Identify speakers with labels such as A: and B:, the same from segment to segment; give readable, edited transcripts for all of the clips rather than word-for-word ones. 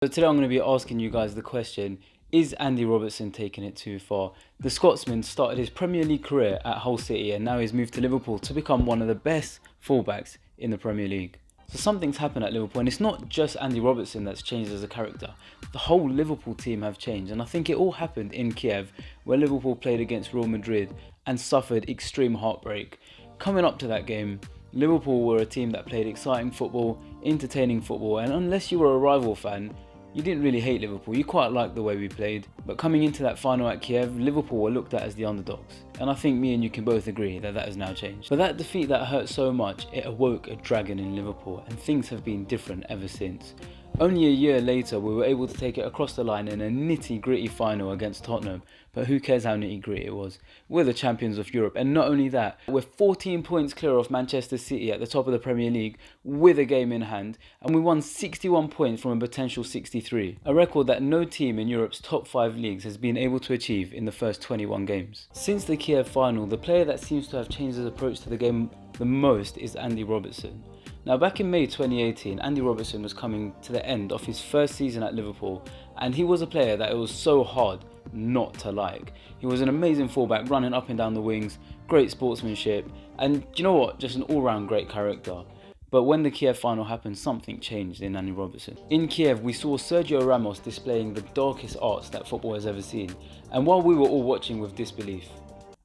A: So today I'm going to be asking you guys the question, is Andy Robertson taking it too far? The Scotsman started his Premier League career at Hull City and now he's moved to Liverpool to become one of the best fullbacks in the Premier League. So something's happened at Liverpool, and it's not just Andy Robertson that's changed as a character. The whole Liverpool team have changed, and I think it all happened in Kiev, where Liverpool played against Real Madrid and suffered extreme heartbreak. Coming up to that game, Liverpool were a team that played exciting football, entertaining football, and unless you were a rival fan, you didn't really hate Liverpool, you quite liked the way we played. But coming into that final at Kiev, Liverpool were looked at as the underdogs. And I think me and you can both agree that that has now changed. But that defeat that hurt so much, it awoke a dragon in Liverpool, and things have been different ever since. Only a year later, we were able to take it across the line in a nitty-gritty final against Tottenham, but who cares how nitty-gritty it was? We're the champions of Europe, and not only that, we're 14 points clear of Manchester City at the top of the Premier League with a game in hand, and we won 61 points from a potential 63, a record that no team in Europe's top 5 leagues has been able to achieve in the first 21 games. Since the Kiev final, the player that seems to have changed his approach to the game the most is Andy Robertson. Now, back in May 2018, Andy Robertson was coming to the end of his first season at Liverpool, and he was a player that it was so hard not to like. He was an amazing fullback, running up and down the wings, great sportsmanship, and you know what, just an all-round great character. But when the Kiev final happened, something changed in Andy Robertson. In Kiev, we saw Sergio Ramos displaying the darkest arts that football has ever seen, and while we were all watching with disbelief,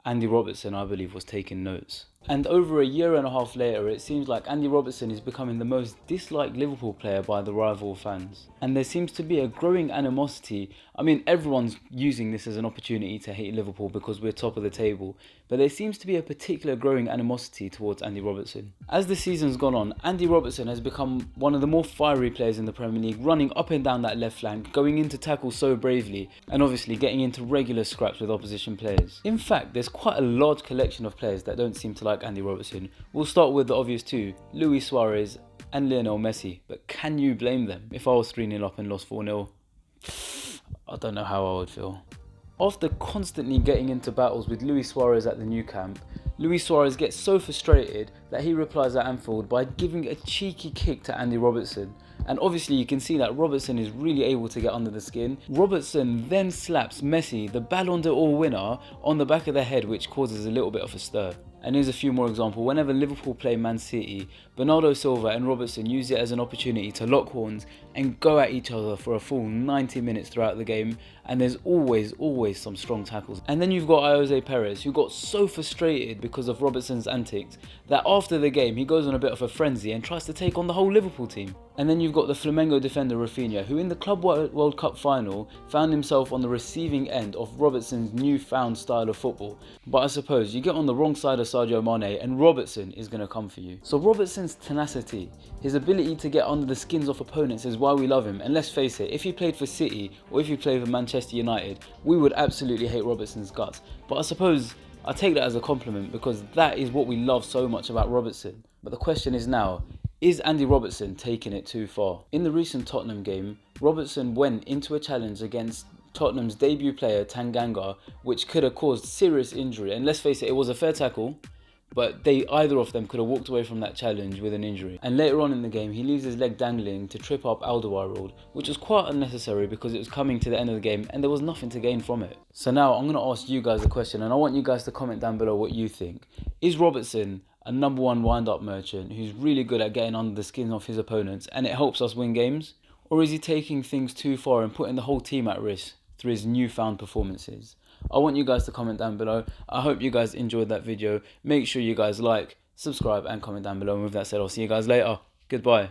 A: Andy Robertson, I believe, was taking notes. And over a year and a half later, it seems like Andy Robertson is becoming the most disliked Liverpool player by the rival fans. And there seems to be a growing animosity. I mean, everyone's using this as an opportunity to hate Liverpool because we're top of the table, but there seems to be a particular growing animosity towards Andy Robertson. As the season's gone on, Andy Robertson has become one of the more fiery players in the Premier League, running up and down that left flank, going into tackles so bravely, and obviously getting into regular scraps with opposition players. In fact, there's quite a large collection of players that don't seem to like Andy Robertson. We'll start with the obvious two, Luis Suarez and Lionel Messi, but can you blame them? If I was 3-0 up and lost 4-0, I don't know how I would feel. After constantly getting into battles with Luis Suarez at the new camp, Luis Suarez gets so frustrated that he replies at Anfield by giving a cheeky kick to Andy Robertson. And obviously you can see that Robertson is really able to get under the skin. Robertson then slaps Messi, the Ballon d'Or winner, on the back of the head, which causes a little bit of a stir. And here's a few more examples. Whenever Liverpool play Man City, Bernardo Silva and Robertson use it as an opportunity to lock horns and go at each other for a full 90 minutes throughout the game, and there's always some strong tackles. And then you've got Jose Perez, who got so frustrated because of Robertson's antics that after the game he goes on a bit of a frenzy and tries to take on the whole Liverpool team. And then you've got the Flamengo defender Rafinha, who in the Club World Cup final found himself on the receiving end of Robertson's newfound style of football. But I suppose you get on the wrong side of Sadio Mane and Robertson is going to come for you. So Robertson's tenacity, his ability to get under the skins of opponents is why we love him. And let's face it, if he played for City or if he played for Manchester United, we would absolutely hate Robertson's guts. But I suppose I take that as a compliment because that is what we love so much about Robertson. But the question is now, is Andy Robertson taking it too far? In the recent Tottenham game, Robertson went into a challenge against Tottenham's debut player Tanganga, which could have caused serious injury. And let's face it, it was a fair tackle, but either of them could have walked away from that challenge with an injury. And later on in the game, he leaves his leg dangling to trip up Alderweireld, which was quite unnecessary because it was coming to the end of the game and there was nothing to gain from it. So now I'm going to ask you guys a question, and I want you guys to comment down below what you think. Is Robertson a number one wind-up merchant who's really good at getting under the skin of his opponents and it helps us win games? Or is he taking things too far and putting the whole team at risk through his newfound performances? I want you guys to comment down below. I hope you guys enjoyed that video. Make sure you guys like, subscribe and comment down below. And with that said, I'll see you guys later. Goodbye.